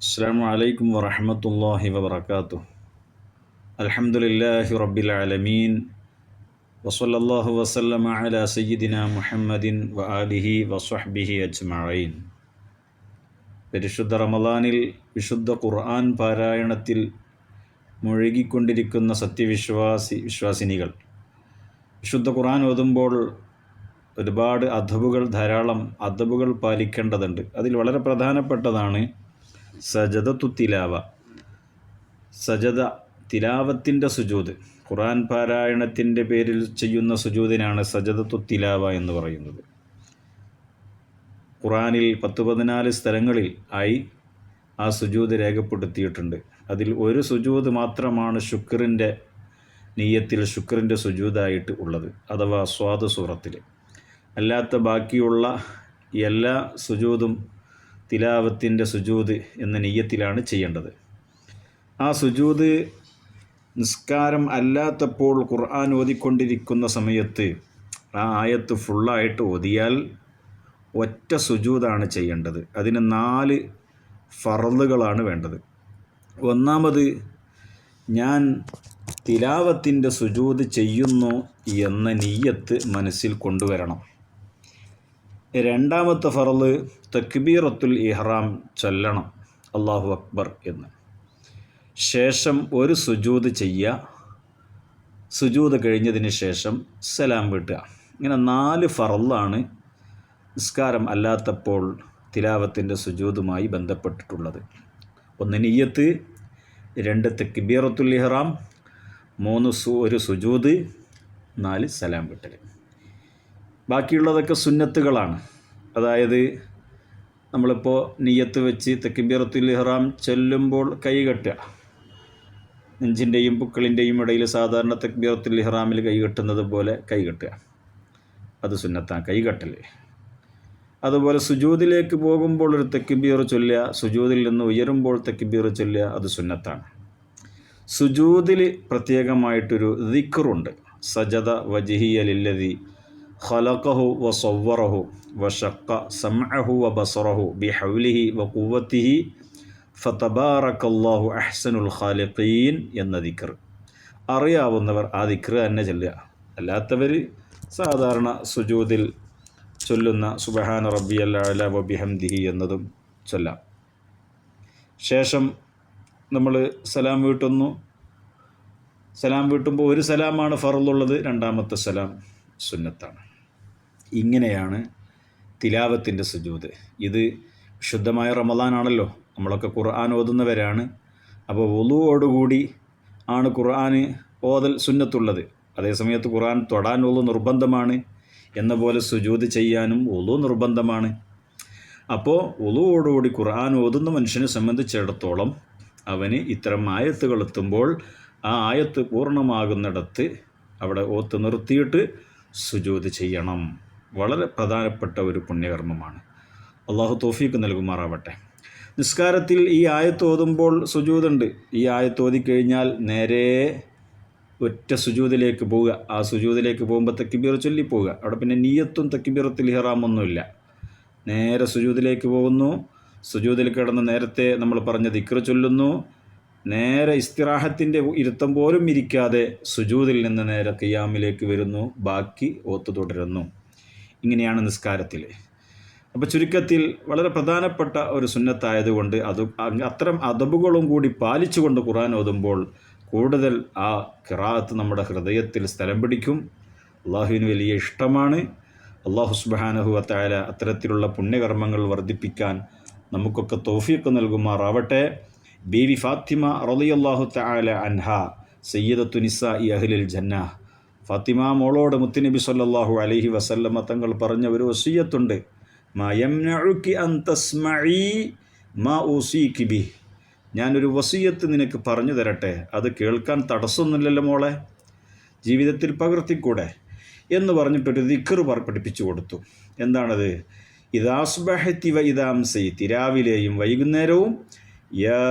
അസ്സലാമു അലൈക്കും വറഹ്മത്തുള്ളാഹി വബറകാതുഹു. അൽഹംദുലില്ലാഹി റബ്ബിൽ ആലമീൻ വസല്ലല്ലാഹു വസല്ലമ അലാ സയ്യിദിനാ മുഹമ്മദിൻ വആലിഹി വസ്വഹ്ബിഹി അജ്മഈൻ. പരിശുദ്ധ റമളാനിൽ വിശുദ്ധ ഖുർആൻ പാരായണത്തിൽ മുഴുകിക്കൊണ്ടിരിക്കുന്ന വിശ്വാസിനികൾ വിശുദ്ധ ഖുർആൻ ഓതുമ്പോൾ ഒരുപാട് ധാരാളം അദബുകൾ പാലിക്കേണ്ടതുണ്ട്. അതിൽ വളരെ പ്രധാനപ്പെട്ടതാണ് സജദത്തു തിലാവ. തിലാവത്തിൻ്റെ സുജൂദ്. ഖുർആൻ പാരായണത്തിൻ്റെ പേരിൽ ചെയ്യുന്ന സുജൂദിനാണ് സജദത്തു തിലാവ എന്ന് പറയുന്നത്. ഖുർആനിൽ 14 സ്ഥലങ്ങളിൽ ആയി ആ സുജൂദ് രേഖപ്പെടുത്തിയിട്ടുണ്ട്. അതിൽ ഒരു സുജൂദ് മാത്രമാണ് ശുക്റിൻ്റെ നിയ്യത്തിൽ ശുക്റിൻ്റെ സുജൂദായിട്ട് ഉള്ളത്, അഥവാ സ്വാദ് സൂറത്തിൽ. അല്ലാത്ത ബാക്കിയുള്ള എല്ലാ സുജൂദും തിലാവത്തിൻ്റെ സുജൂദ് എന്ന നിയ്യത്തിലാണ് ചെയ്യേണ്ടത്. ആ സുജൂദ് നിസ്കാരം അല്ലാത്തപ്പോൾ ഖുർആൻ ഓതിക്കൊണ്ടിരിക്കുന്ന സമയത്ത് ആ ആയത്ത് ഫുള്ളായിട്ട് ഓതിയാൽ ഒറ്റ സുജൂദാണ് ചെയ്യേണ്ടത്. അതിന് 4 ഫർളുകളാണ് വേണ്ടത്. ഒന്നാമത്, ഞാൻ തിലാവത്തിൻ്റെ സുജൂദ് ചെയ്യുന്നു എന്ന നിയ്യത്ത് മനസ്സിൽ കൊണ്ടുവരണം. രണ്ടാമത്തെ ഫർള് തക്ബീറത്തുൽ ഇഹ്റാം ചൊല്ലണം, അല്ലാഹു അക്ബർ എന്ന്. ശേഷം ഒരു സുജൂദ് ചെയ്യുക. സുജൂദ് കഴിഞ്ഞതിന് ശേഷം സലാം വീട്ടുക. ഇങ്ങനെ 4 ഫർളാണ് നിസ്കാരം അല്ലാത്തപ്പോൾ തിലാവത്തിൻ്റെ സുജൂദുമായി ബന്ധപ്പെട്ടിട്ടുള്ളത്. 1 നിയ്യത്ത്, 2 തക്ബീറത്തുൽ ഇഹ്റാം, 3 ഒരു സുജൂദ്, 4 സലാം വീട്ടൽ. ബാക്കിയുള്ളതൊക്കെ സുന്നത്തുകളാണ്. അതായത് നമ്മളിപ്പോൾ നിയ്യത്ത് വെച്ച് തക്ബീറത്തുൽ ഇഹ്റാം ചൊല്ലുമ്പോൾ കൈകെട്ടുക. നെഞ്ചിൻ്റെയും പുക്കളിൻ്റെയും ഇടയിൽ സാധാരണ തക്ബീറത്തുൽ ഇഹ്റാമിൽ കൈകെട്ടുന്നത് പോലെ കൈകെട്ടുക, അത് സുന്നത്താണ്, കൈകെട്ടൽ. അതുപോലെ സുജൂദിലേക്ക് പോകുമ്പോൾ ഒരു തക്ബീർ ചൊല്ലുക, സുജൂദിൽ നിന്ന് ഉയരുമ്പോൾ തക്ബീർ ചൊല്ലുക, അത് സുന്നത്താണ്. സുജൂദിൽ പ്രത്യേകമായിട്ടൊരു ദിക്റുണ്ട്. സജദ വജ്ഹിയ ലില്ലദി ഖലഖഹു വസവ്വറഹു വശഖ സമഅഹു വബസറഹു ബിഹൗലിഹി വഖുവ്വതിഹി ഫതബാറകല്ലാഹു അഹ്സനുൽ ഖാലിഖീൻ എന്ന ദിക്ർ. അറിയാവുന്നവർ ആ ദിക്ർ തന്നെ ചൊല്ലുക. അല്ലാത്തവർ സാധാരണ സുജൂദിൽ ചൊല്ലുന്ന സുബ്ഹാന റബ്ബിയൽ അഅല വബിഹംദിഹി എന്നതും ചൊല്ലാം. ശേഷം നമ്മൾ സലാം വീട്ടുന്നു. സലാം വീട്ടുമ്പോൾ ഒരു സലാമാണ് ഫർളുള്ളത്, രണ്ടാമത്തെ സലാം സുന്നത്താണ്. ഇങ്ങനെയാണ് തിലാവത്തിൻ്റെ സുജൂദ്. ഇത് വിശുദ്ധമായ റമളാനാണല്ലോ, നമ്മളൊക്കെ ഖുർആൻ ഓതുന്നവരാണ്. അപ്പോൾ വുളുവോടുകൂടി ആണ് ഖുർആൻ ഓതൽ സുന്നത്തുള്ളത്. അതേസമയത്ത് ഖുർആൻ തൊടാൻ വുളു നിർബന്ധമാണ്. എന്ന പോലെ സുജൂദ് ചെയ്യാനും വുളു നിർബന്ധമാണ്. അപ്പോൾ വുളുവോടുകൂടി ഖുർആൻ ഓതുന്ന മനുഷ്യനെ സംബന്ധിച്ചിടത്തോളം അവന് ഇത്തരം ആയത്തുകൾ എത്തുമ്പോൾ ആ ആയത്ത് പൂർണ്ണമാകുന്നിടത്ത് അവിടെ ഓത്ത് നിർത്തിയിട്ട് സുജൂദ് ചെയ്യണം. വളരെ പ്രധാനപ്പെട്ട ഒരു പുണ്യകർമ്മമാണ്. അള്ളാഹു തൗഫീഖ് നൽകുമാറാവട്ടെ. നിസ്കാരത്തിൽ ഈ ആയത്ത് ഓതുമ്പോൾ സുജൂദുണ്ട്. ഈ ആയത്ത് ഓതിക്കഴിഞ്ഞാൽ നേരെ ഒറ്റ സുജൂദിലേക്ക് പോവുക. ആ സുജൂദിലേക്ക് പോകുമ്പോൾ തക്ബീർ ചൊല്ലി പോവുക. അവിടെ പിന്നെ നിയ്യത്തും തക്ബീറത്തുൽ ഇഹ്റാമൊന്നുമില്ല. നേരെ സുജൂദിലേക്ക് പോകുന്നു. സുജൂദിൽ കിടന്ന് നേരത്തെ നമ്മൾ പറഞ്ഞ ദിക്ർ ചൊല്ലുന്നു. നേരെ ഇസ്തിറാഹത്തിൻ്റെ ഇരുത്തം പോലും ഇരിക്കാതെ സുജൂദിൽ നിന്ന് നേരെ ഖിയാമിലേക്ക് വരുന്നു. ബാക്കി ഓത്ത് തുടരുന്നു. ഇങ്ങനെയാണ് നിസ്കാരത്തിൽ. അപ്പോൾ ചുരുക്കത്തിൽ വളരെ പ്രധാനപ്പെട്ട ഒരു സുന്നത്തായതുകൊണ്ട് അത്തരം അദബുകളും കൂടി പാലിച്ചുകൊണ്ട് ഖുർആൻ ഓതുമ്പോൾ കൂടുതൽ ആ ഖിറാഅത്ത് നമ്മുടെ ഹൃദയത്തിൽ സ്ഥലം പിടിക്കും. അള്ളാഹുവിന് വലിയ ഇഷ്ടമാണ്. അള്ളാഹു സുബ്ഹാനഹു വ തആല അത്തരത്തിലുള്ള പുണ്യകർമ്മങ്ങൾ വർദ്ധിപ്പിക്കാൻ നമുക്കൊക്കെ തൗഫീഖ് നൽകുമാറാവട്ടെ. ബീവി ഫാത്തിമ റളിയല്ലാഹു തആല അൻഹ സയ്യിദത്തു നിസാഇ അഹ്ലിൽ ജന്ന. ഫാത്തിമ മോളോട് മുത്തുനബി സല്ലല്ലാഹു അലൈഹി വസല്ലമ തങ്ങൾ പറഞ്ഞ ഒരു വസിയ്യത്തുണ്ട്. മാ യംനഉകി അൻ തസ്മഈ മാ ഊസീകി ബി. ഞാനൊരു വസിയ്യത്ത് നിനക്ക് പറഞ്ഞു തരട്ടെ, അത് കേൾക്കാൻ തടസ്സമൊന്നുമില്ലല്ലോ മോളെ, ജീവിതത്തിൽ പകർത്തിക്കൂടെ എന്ന് പറഞ്ഞിട്ടൊരു ദിക്ർ പഠിപ്പിച്ചു കൊടുത്തു. എന്താണത്? ഇദാ അസ്ബഹതി വ ഇദാ അംസൈതി, രാവിലെയും വൈകുന്നേരവും യാ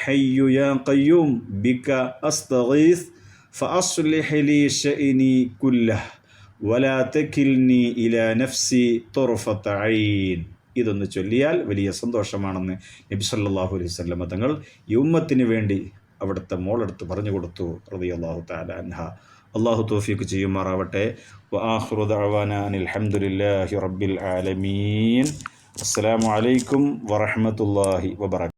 ഹയ്യു യാ ഖയ്യൂം ബിക അസ്തഗീസ് ഫഅസ്ലിഹ് ലി ശഅനി കുല്ലഹ് വലാ തകിൽനി ഇലാ നഫ്സി തുർഫത ഐൻ. ഇതൊന്ന് ചൊല്ലിയാൽ വലിയ സന്തോഷമാണെന്ന് നബി സല്ലല്ലാഹു അലൈഹി വസല്ലം തങ്ങൾ ഈ ഉമ്മത്തിന് വേണ്ടി അവിടുത്തെ മോളെടുത്ത് പറഞ്ഞു കൊടുത്തു റളിയല്ലാഹു തആല അൻഹ. അള്ളാഹു തൗഫീഖ് ചെയ്യുമാറാവട്ടെ. വആഖിറു ദഅവാനാ അനിൽ ഹംദുലില്ലാഹി റബ്ബിൽ ആലമീൻ. അസ്സലാമു അലൈക്കും വറഹ്മത്തുള്ളാഹി വബറകാതുഹു.